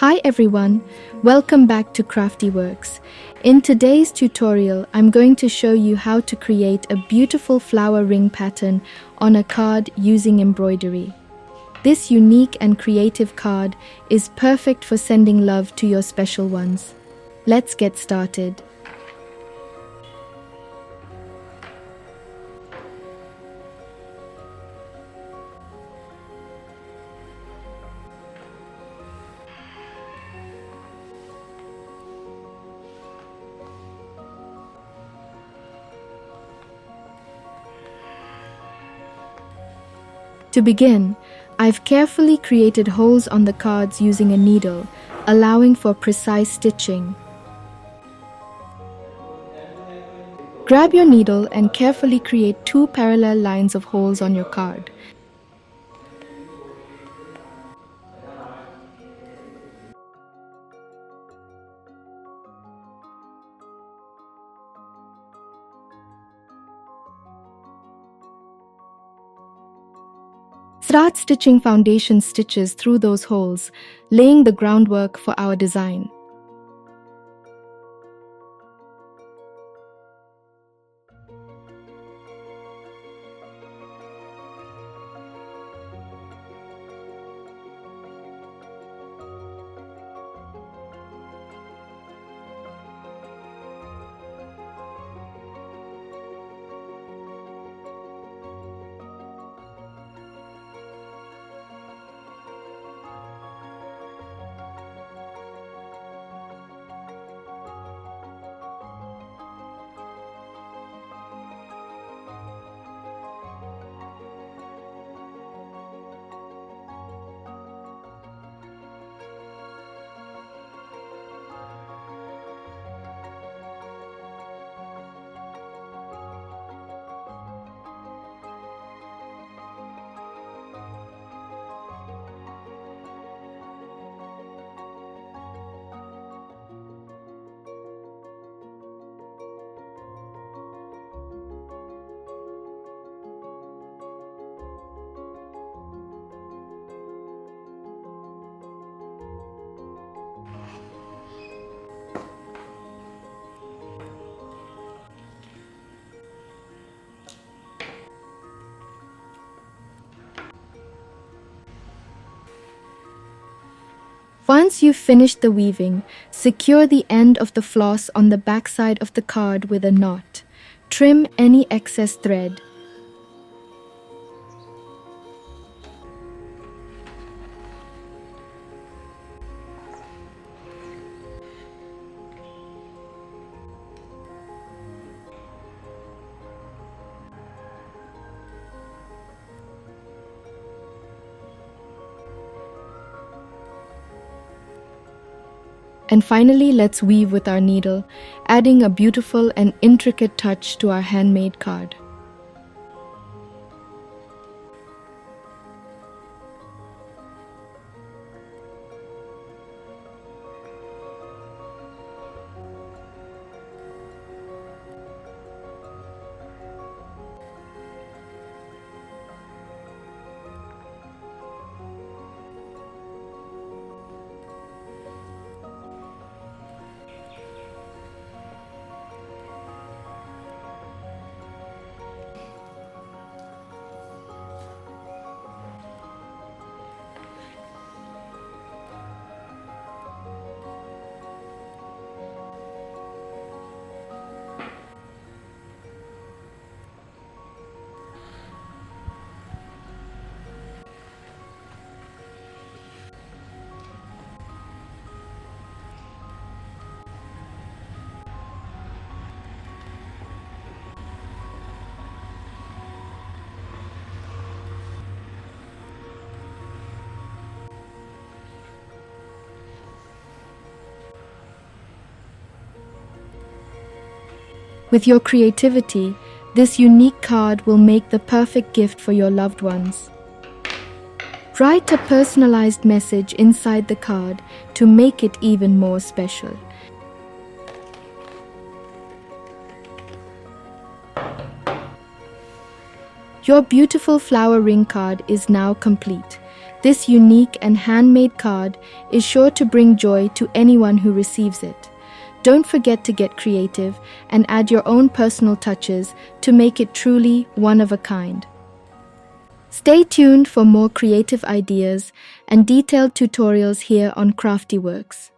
Hi everyone, welcome back to CraftiWorks. In today's tutorial, I'm going to show you how to create a beautiful flower ring pattern on a card using embroidery. This unique and creative card is perfect for sending love to your special ones. Let's get started. To begin, I've carefully created holes on the cards using a needle, allowing for precise stitching. Grab your needle and carefully create 2 parallel lines of holes on your card. Start stitching foundation stitches through those holes, laying the groundwork for our design. Once you've finished the weaving, secure the end of the floss on the backside of the card with a knot. Trim any excess thread. And finally, let's weave with our needle, adding a beautiful and intricate touch to our handmade card. With your creativity, this unique card will make the perfect gift for your loved ones. Write a personalized message inside the card to make it even more special. Your beautiful flower ring card is now complete. This unique and handmade card is sure to bring joy to anyone who receives it. Don't forget to get creative and add your own personal touches to make it truly one of a kind. Stay tuned for more creative ideas and detailed tutorials here on CraftiWorks.